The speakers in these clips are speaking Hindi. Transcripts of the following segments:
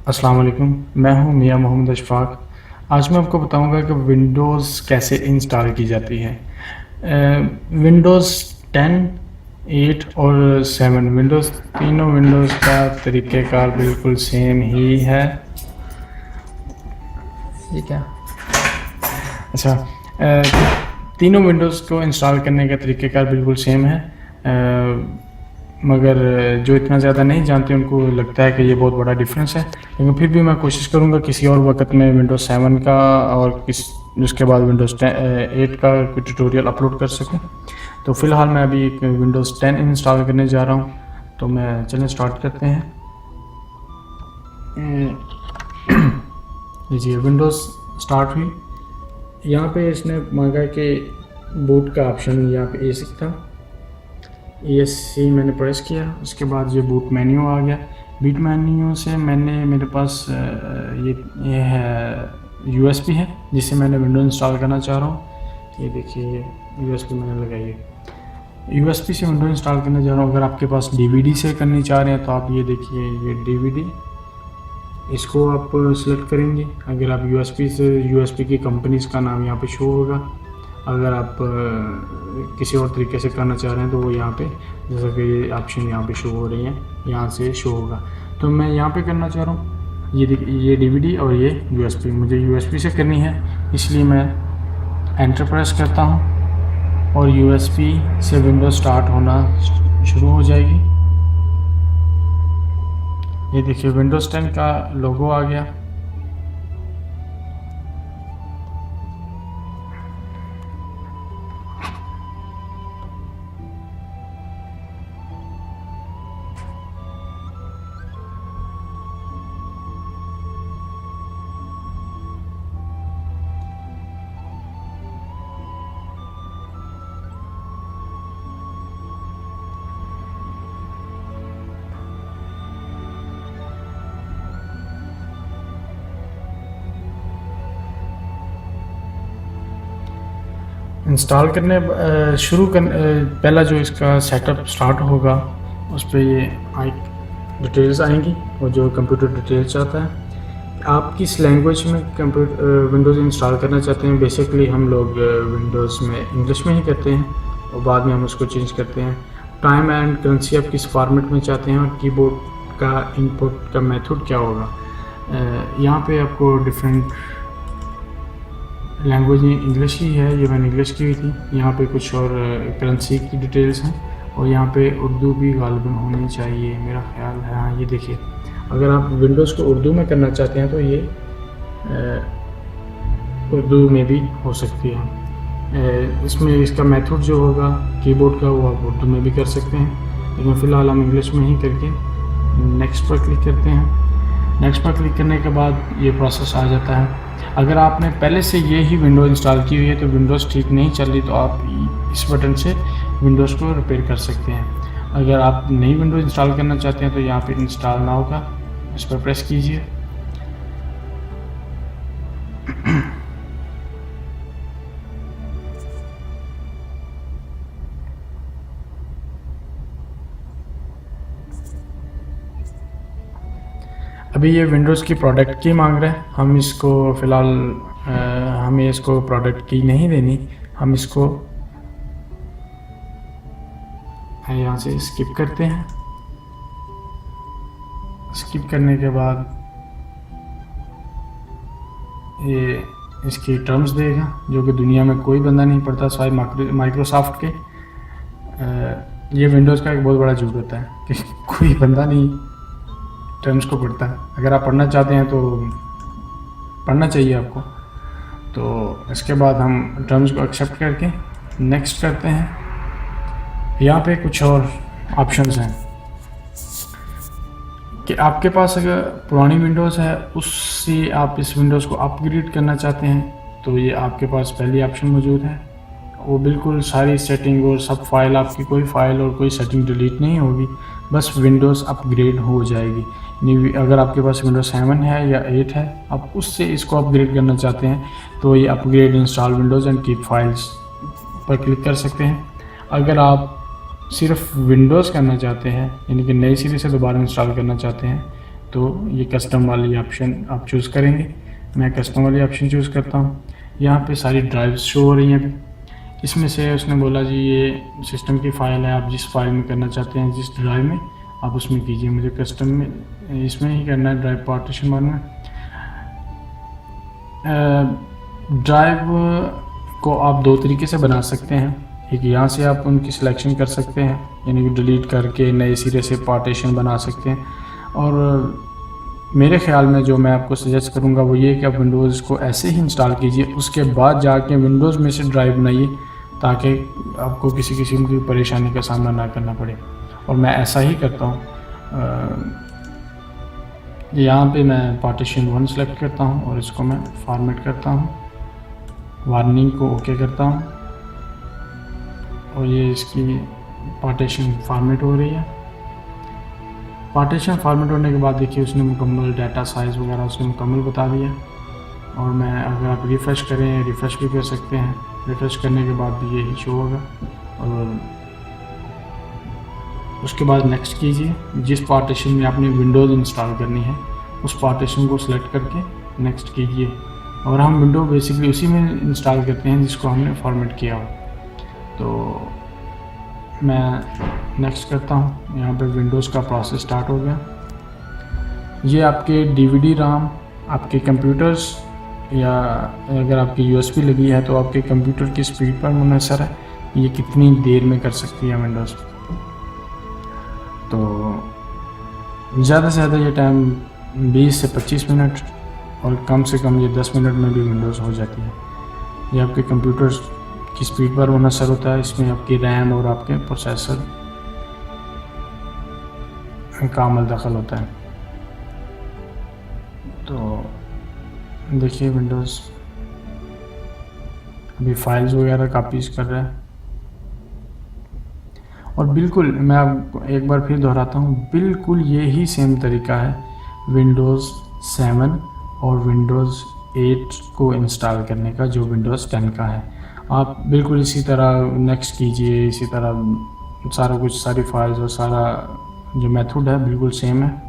अस्सलाम वालेकुम, मैं हूं मियां मोहम्मद अशफाक। आज मैं आपको बताऊंगा कि विंडोज़ कैसे इंस्टॉल की जाती है। विंडोज़ 10, 8 और 7 विंडोज़ तीनों विंडोज़ का तरीक़ेकार बिल्कुल सेम ही है। ये क्या? अच्छा, तीनों विंडोज़ को इंस्टॉल करने का तरीक़ेकार बिल्कुल सेम है, मगर जो इतना ज़्यादा नहीं जानते उनको लगता है कि ये बहुत बड़ा डिफरेंस है। लेकिन फिर भी मैं कोशिश करूँगा किसी और वक्त में विंडोज़ 7 का और उसके बाद विंडोज़ 8 का कोई ट्यूटोरियल अपलोड कर सकूँ। तो फ़िलहाल मैं अभी एक विंडोज़ 10 इंस्टॉल करने जा रहा हूँ। तो मैं चलें स्टार्ट करते हैं। लीजिए, विंडोज़ स्टार्ट हुई। यहाँ पे इसने मांगा कि बूट का ऑप्शन यहाँ पे ए था। ESC मैंने प्रेस किया, उसके बाद ये बूट मेन्यू आ गया। बूट मेन्यू से मेरे पास ये है USB है जिससे मैंने विंडो इंस्टॉल करना चाह रहा हूँ। ये देखिए, USB मैंने लगाई है। USB से विंडो इंस्टॉल करने जा रहा हूँ। अगर आपके पास DVD से करनी चाह रहे हैं तो आप ये देखिए, ये DVD, इसको आप सिलेक्ट करेंगे। अगर आप USB की कंपनीज़ का नाम यहाँ पे शो होगा। अगर आप किसी और तरीके से करना चाह रहे हैं तो वो यहाँ पे, जैसा कि ये ऑप्शन यहाँ पे शो हो रही हैं, यहाँ से शो होगा। तो मैं यहाँ पे करना चाह रहा हूँ। ये DVD और ये USB, मुझे USB से करनी है, इसलिए मैं एंटर प्रेस करता हूँ और USB से विंडो स्टार्ट होना शुरू हो जाएगी। ये देखिए, विंडोज़ 10 का लोगो आ गया। इंस्टॉल करने पहला जो इसका सेटअप स्टार्ट होगा उस पर ये डिटेल्स आएंगी और जो कंप्यूटर डिटेल्स आता है। आप किस लैंग्वेज में विंडोज़ इंस्टॉल करना चाहते हैं। बेसिकली हम लोग विंडोज़ में इंग्लिश में ही करते हैं और बाद में हम उसको चेंज करते हैं। टाइम एंड करेंसी आप किस फॉर्मेट में चाहते हैं और कीबोर्ड का इनपुट का मेथड क्या होगा। यहाँ पे आपको डिफरेंट लैंग्वेज इंग्लिश ही है, ये मैंने इंग्लिश की हुई थी। यहाँ पे कुछ और करेंसी की डिटेल्स हैं और यहाँ पे उर्दू भी गालिबन होनी चाहिए, मेरा ख्याल है। हाँ, ये देखिए, अगर आप विंडोज़ को उर्दू में करना चाहते हैं तो ये उर्दू में भी हो सकती है। इसमें इसका मेथड जो होगा कीबोर्ड का, वो आप उर्दू में भी कर सकते हैं, लेकिन फ़िलहाल हम इंग्लिश में ही करके नेक्स्ट पर क्लिक करते हैं। नेक्स्ट पर क्लिक करने के बाद ये प्रोसेस आ जाता है। अगर आपने पहले से ये ही विंडो इंस्टॉल की हुई है तो विंडोज़ ठीक नहीं चल रही तो आप इस बटन से विंडोज़ को रिपेयर कर सकते हैं। अगर आप नई विंडो इंस्टॉल करना चाहते हैं तो यहाँ पे इंस्टॉल नाउ का इस पर प्रेस कीजिए। अभी ये विंडोज़ की प्रोडक्ट की मांग रहे हैं। हम इसको फ़िलहाल हमें इसको प्रोडक्ट की नहीं देनी, हम इसको यहाँ से स्किप करते हैं। स्किप करने के बाद ये इसकी टर्म्स देगा जो कि दुनिया में कोई बंदा नहीं पढ़ता सिवाय माइक्रोसॉफ्ट के। ये विंडोज़ का एक बहुत बड़ा झूठ होता है कि कोई बंदा नहीं टर्म्स को पढ़ता है। अगर आप पढ़ना चाहते हैं तो पढ़ना चाहिए आपको। तो इसके बाद हम टर्म्स को एक्सेप्ट करके नेक्स्ट करते हैं। यहाँ पे कुछ और ऑप्शंस हैं कि आपके पास अगर पुरानी विंडोज़ है उससे आप इस विंडोज़ को अपग्रेड करना चाहते हैं तो ये आपके पास पहली ऑप्शन मौजूद है। वो बिल्कुल सारी सेटिंग और सब फाइल, आपकी कोई फ़ाइल और कोई सेटिंग डिलीट नहीं होगी, बस विंडोज़ अपग्रेड हो जाएगी। अगर आपके पास विंडोज़ 7 है या 8 है, आप उससे इसको अपग्रेड करना चाहते हैं तो ये upgrade install Windows and keep files पर क्लिक कर सकते हैं। अगर आप सिर्फ विंडोज़ करना चाहते हैं, यानी कि नई सिरे से दोबारा इंस्टॉल करना चाहते हैं, तो ये कस्टम वाली ऑप्शन आप चूज़ करेंगे। मैं कस्टम वाली ऑप्शन चूज़ करता हूँ। यहाँ पे सारी ड्राइव्स शो हो रही हैं। इसमें से उसने बोला जी ये सिस्टम की फ़ाइल है, आप जिस फाइल में करना चाहते हैं, जिस ड्राइव में आप उसमें कीजिए। मुझे कस्टम में इसमें ही करना है, ड्राइव पार्टीशन वन में। ड्राइव को आप दो तरीके से बना सकते हैं। एक यहाँ से आप उनकी सिलेक्शन कर सकते हैं, यानी कि डिलीट करके नए सिरे से पार्टीशन बना सकते हैं। और मेरे ख्याल में जो मैं आपको सजेस्ट करूँगा वो ये कि आप विंडोज़ को ऐसे ही इंस्टॉल कीजिए, उसके बाद जाके विंडोज़ में से ड्राइव बनाइए, ताकि आपको किसी किस्म की परेशानी का सामना ना करना पड़े। और मैं ऐसा ही करता हूँ। यहाँ पे मैं पार्टीशन 1 सेलेक्ट करता हूँ और इसको मैं फॉर्मेट करता हूँ, वार्निंग को ओके करता हूँ और ये इसकी पार्टीशन फॉर्मेट हो रही है। पार्टीशन फॉर्मेट होने के बाद देखिए उसने मुकम्मल डाटा साइज़ वगैरह उसने मुकम्मल बता दिया। और मैं अगर आप रिफ़्रेश करें, रिफ़्रेश भी कर सकते हैं, रिफ़्रेश करने के बाद भी यही शो होगा। और उसके बाद नेक्स्ट कीजिए। जिस पार्टीशन में आपने विंडोज़ इंस्टॉल करनी है उस पार्टीशन को सिलेक्ट करके नेक्स्ट कीजिए। और हम विंडो बेसिकली उसी में इंस्टॉल करते हैं जिसको हमने फॉर्मेट किया हो। तो मैं नेक्स्ट करता हूँ। यहाँ पे विंडोज़ का प्रोसेस स्टार्ट हो गया। ये आपके डीवीडी राम, आपके कंप्यूटर्स, या अगर आपकी यूएसबी लगी है तो आपके कंप्यूटर की स्पीड पर मुनहसर है ये कितनी देर में कर सकती है विंडोज़। तो ज़्यादा से ज़्यादा ये टाइम 20 से 25 मिनट और कम से कम ये 10 मिनट में भी विंडोज़ हो जाती है। ये आपके कंप्यूटर की स्पीड पर मुनहसर होता है। इसमें आपकी रैम और आपके प्रोसेसर का अमल दखल होता है। तो देखिए विंडोज़ अभी फाइल्स वगैरह कॉपीज़ कर रहा है। और बिल्कुल मैं आपको एक बार फिर दोहराता हूँ, बिल्कुल यही सेम तरीका है विंडोज़ 7 और विंडोज़ 8 को इंस्टॉल करने का जो विंडोज़ 10 का है। आप बिल्कुल इसी तरह नेक्स्ट कीजिए, इसी तरह सारा कुछ, सारी फाइल्स और सारा जो मेथड है बिल्कुल सेम है।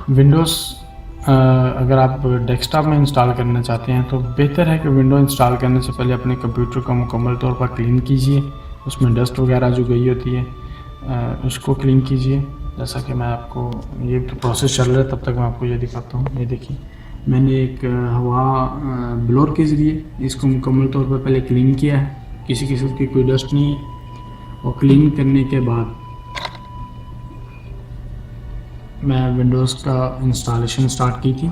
विंडोज़ अगर आप डेस्कटॉप में इंस्टॉल करना चाहते हैं तो बेहतर है कि विंडो इंस्टॉल करने से पहले अपने कंप्यूटर को मुकम्मल तौर पर क्लीन कीजिए। उसमें डस्ट वगैरह जो गई होती है उसको क्लीन कीजिए। जैसा कि मैं आपको, ये तो प्रोसेस चल रहा है, तब तक मैं आपको ये दिखाता हूँ। ये देखिए मैंने एक हवा ब्लोअर के ज़रिए इसको मुकम्मल तौर पर पहले क्लीन किया है, किसी किस्म की कोई डस्ट नहीं है। और क्लीन करने के बाद मैं विंडोज़ का इंस्टॉलेशन स्टार्ट की थी।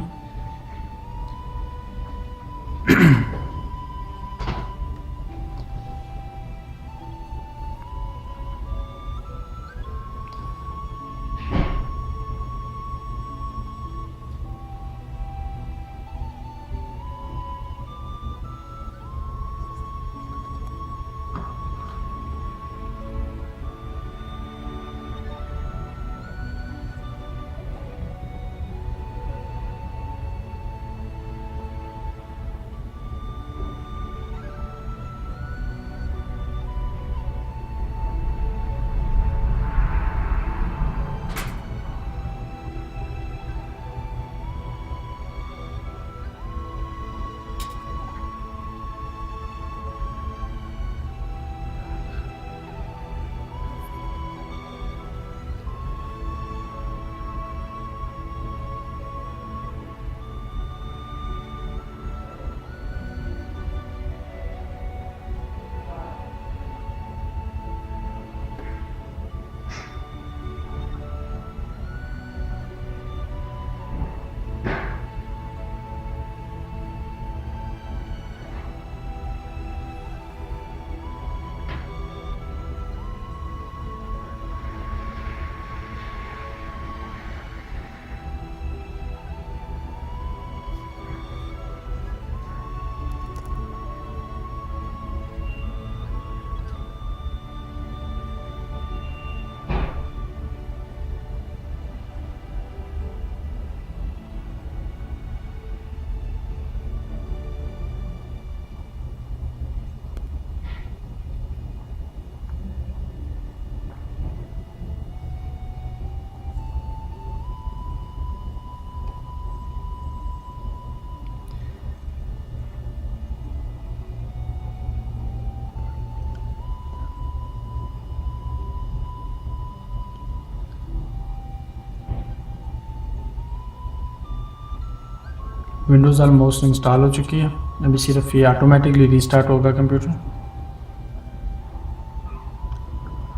विंडोज़ ऑलमोस्ट इंस्टॉल हो चुकी है। अभी सिर्फ ये ऑटोमेटिकली रीस्टार्ट होगा कंप्यूटर।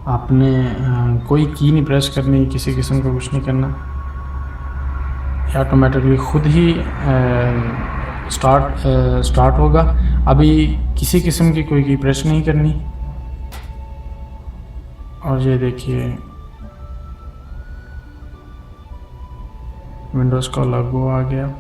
आपने कोई की नहीं प्रेस करनी, किसी किस्म का कुछ नहीं करना, ऑटोमेटिकली खुद ही स्टार्ट होगा। अभी किसी किस्म की कोई की प्रेस नहीं करनी। और ये देखिए विंडोज़ का लोगो आ गया।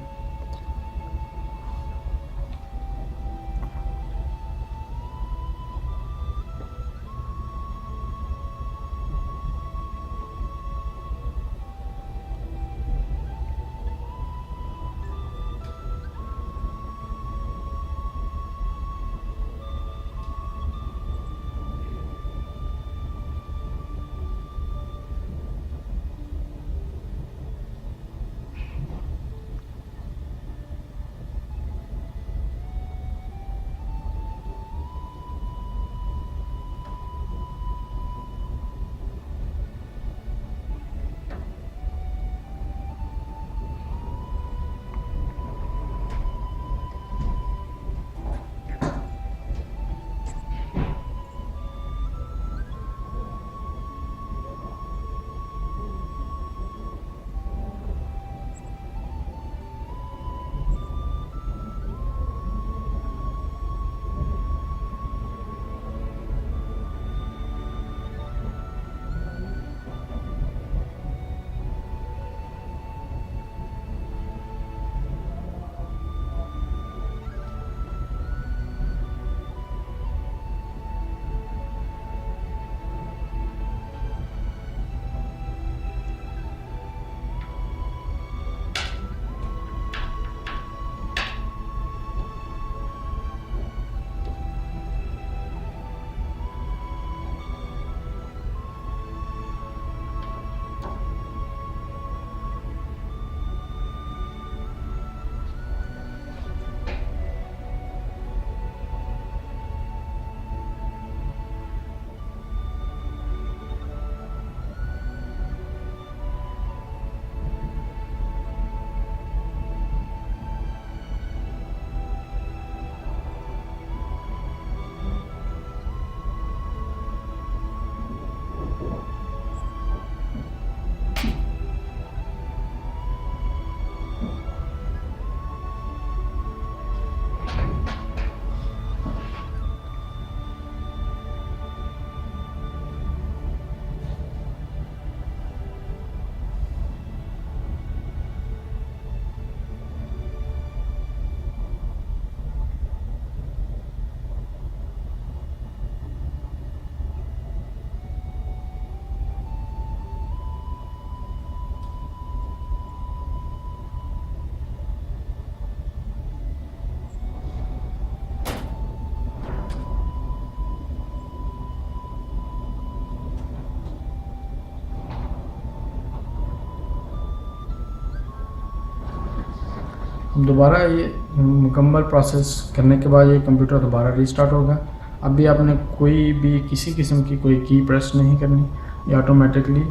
दोबारा ये मुकम्मल प्रोसेस करने के बाद ये कंप्यूटर दोबारा रीस्टार्ट होगा। अभी आपने कोई भी किसी किस्म की कोई की प्रेस नहीं करनी, ये ऑटोमेटिकली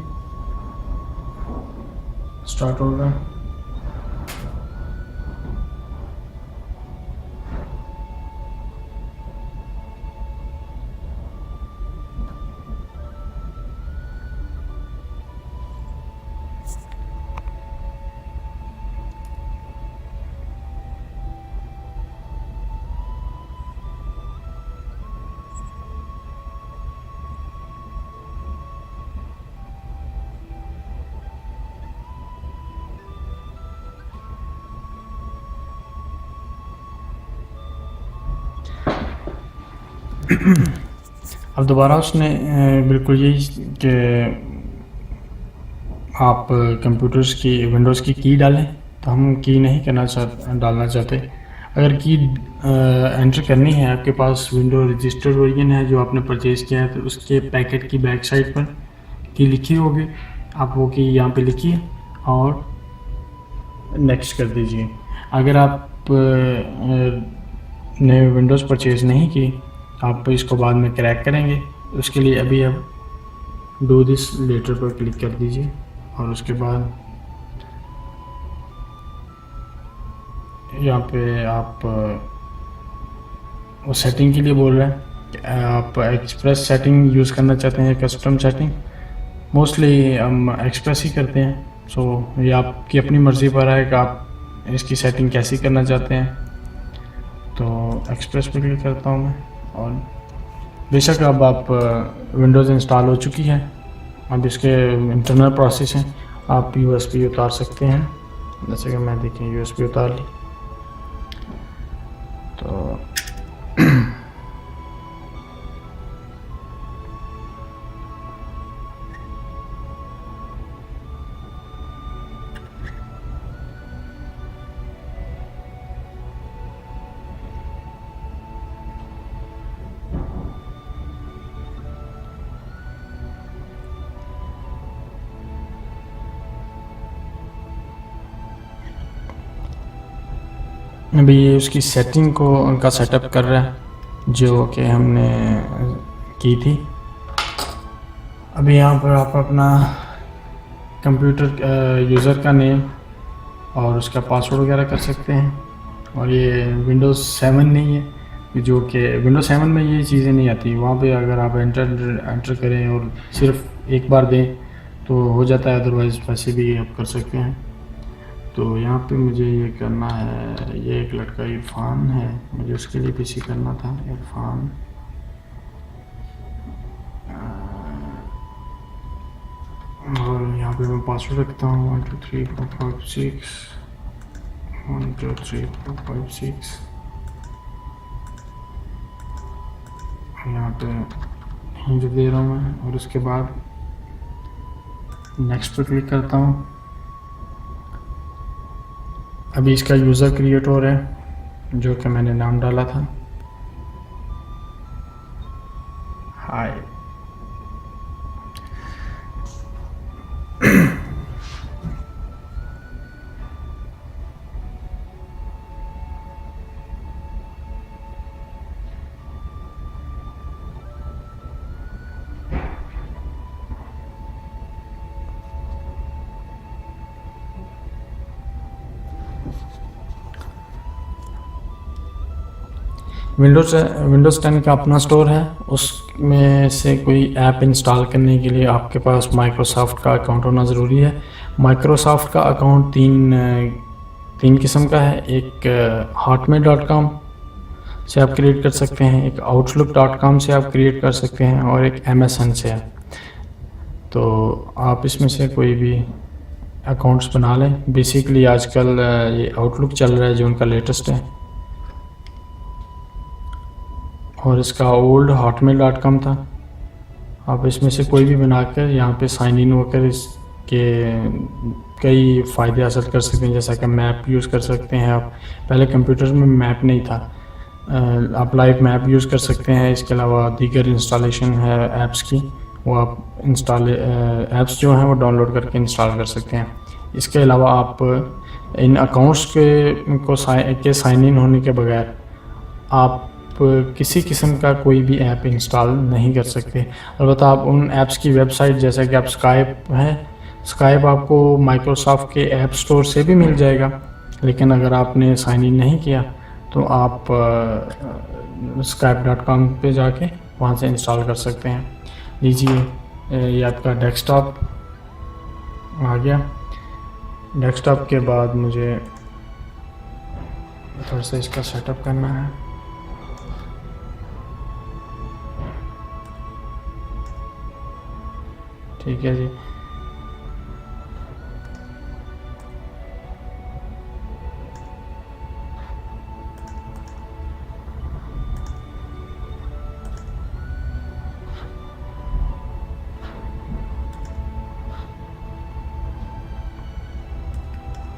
स्टार्ट होगा। अब दोबारा उसने बिल्कुल यही कि आप कंप्यूटर्स की विंडोज़ की डालें, तो हम की नहीं डालना चाहते। अगर की एंटर करनी है, आपके पास विंडो रजिस्टर्ड वर्जन है जो आपने परचेज़ किया है, तो उसके पैकेट की बैक साइड पर की लिखी होगी, आप वो की यहाँ पे लिखिए और नेक्स्ट कर दीजिए। अगर आप ने विंडोज़ परचेज़ नहीं की, आप इसको बाद में क्रैक करेंगे, उसके लिए अभी आप डू दिस लेटर पर क्लिक कर दीजिए और उसके बाद यहाँ पे आप वो सेटिंग के लिए बोल रहे हैं कि आप एक्सप्रेस सेटिंग यूज़ करना चाहते हैं या कस्टम सेटिंग। मोस्टली हम एक्सप्रेस ही करते हैं। सो ये आपकी अपनी मर्ज़ी पर है कि आप इसकी सेटिंग कैसी करना चाहते हैं। तो एक्सप्रेस पे क्लिक करता हूँ मैं, और बेशक अब आप विंडोज़ इंस्टॉल हो चुकी है, अब इसके इंटरनल प्रोसेस हैं। आप यूएसबी उतार सकते हैं, जैसे कि मैं देखिए यूएसबी उतार ली। तो अभी ये उसकी सेटिंग को उनका सेटअप कर रहा है जो कि हमने की थी। अभी यहाँ पर आप अपना कंप्यूटर यूज़र का नेम और उसका पासवर्ड वगैरह कर सकते हैं। और ये विंडोज़ 7 नहीं है, जो कि विंडोज़ 7 में ये चीज़ें नहीं आती। वहाँ पे अगर आप एंटर करें और सिर्फ एक बार दें तो हो जाता है, अदरवाइज़ वैसे भी आप कर सकते हैं। तो यहाँ पे मुझे ये करना है, ये एक लड़का इरफान है, मुझे उसके लिए पीसी करना था इरफान। और यहाँ पे मैं पासवर्ड रखता हूँ 1 2 3 4 5 6 1 2 3 4 5 6। यहाँ पे हिंट दे रहा हूँ मैं, और उसके बाद नेक्स्ट पे क्लिक करता हूँ। अभी इसका यूज़र क्रिएट हो रहा है जो कि मैंने नाम डाला था हाय। विंडोज़ 10 का अपना स्टोर है, उसमें से कोई ऐप इंस्टॉल करने के लिए आपके पास माइक्रोसॉफ्ट का अकाउंट होना ज़रूरी है। माइक्रोसॉफ्ट का अकाउंट तीन किस्म का है। एक hotmail.com से आप क्रिएट कर सकते हैं, एक outlook.com से आप क्रिएट कर सकते हैं, और एक MSN से है। तो आप इसमें से कोई भी अकाउंट्स बना लें। बेसिकली आजकल ये आउटलुक चल रहा है जो उनका लेटेस्ट है, और इसका ओल्ड hotmail.com था। आप इसमें से कोई भी बनाकर यहाँ पे साइन इन होकर इसके कई फ़ायदे हासिल कर सकते हैं, जैसा कि मैप यूज़ कर सकते हैं आप। पहले कंप्यूटर में मैप नहीं था, आप लाइव मैप यूज़ कर सकते हैं। इसके अलावा दीगर इंस्टॉलेशन है ऐप्स की, वो आप ऐप्स जो हैं वो डाउनलोड करके इंस्टॉल कर सकते हैं। इसके अलावा आप इन अकाउंट्स के साइन इन होने के बगैर आप किसी किस्म का कोई भी ऐप इंस्टॉल नहीं कर सकते। अलबत्ता आप उन ऐप्स की वेबसाइट, जैसे कि आप स्काइप आपको माइक्रोसॉफ्ट के ऐप स्टोर से भी मिल जाएगा, लेकिन अगर आपने साइन इन नहीं किया तो आप skype.com पे जाके वहाँ से इंस्टॉल कर सकते हैं। लीजिए ये आपका डेस्कटॉप आ गया। डेस्कटॉप के बाद मुझे थोड़ा सा इसका सेटअप करना है। ठीक है जी।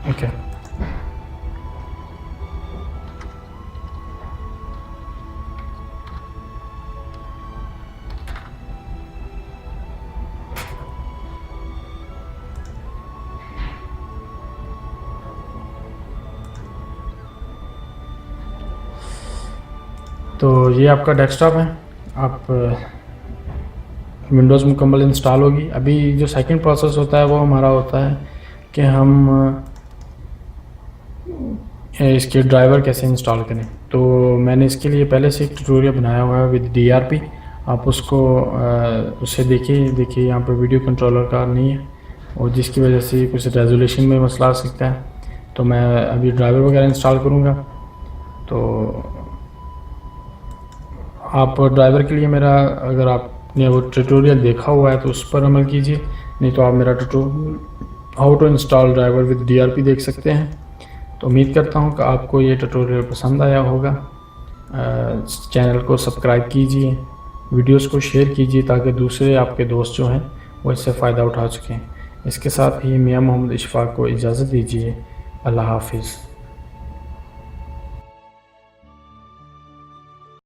ओके तो ये आपका डेस्कटॉप है। आप विंडोज़ मुकम्मल इंस्टॉल होगी। अभी जो सेकंड प्रोसेस होता है वो हमारा होता है कि हम इसके ड्राइवर कैसे इंस्टॉल करें। तो मैंने इसके लिए पहले से एक ट्यूटोरियल बनाया हुआ है विद DRP, आप उसको उससे देखिए यहाँ पर वीडियो कंट्रोलर का नहीं है और जिसकी वजह से कुछ रेजोल्यूशन में मसला आ सकता है। तो मैं अभी ड्राइवर वगैरह इंस्टॉल करूँगा। तो आप ड्राइवर के लिए मेरा, अगर आपने वो ट्यूटोरियल देखा हुआ है तो उस पर अमल कीजिए, नहीं तो आप मेरा tutorial how to install driver with DRP देख सकते हैं। तो उम्मीद करता हूँ कि आपको ये ट्यूटोरियल पसंद आया होगा। चैनल को सब्सक्राइब कीजिए, वीडियोस को शेयर कीजिए ताकि दूसरे आपके दोस्त जो हैं वो इससे फ़ायदा उठा सकें। इसके साथ ही मियां मोहम्मद इशफाक को इजाज़त दीजिए। अल्लाह हाफिज़।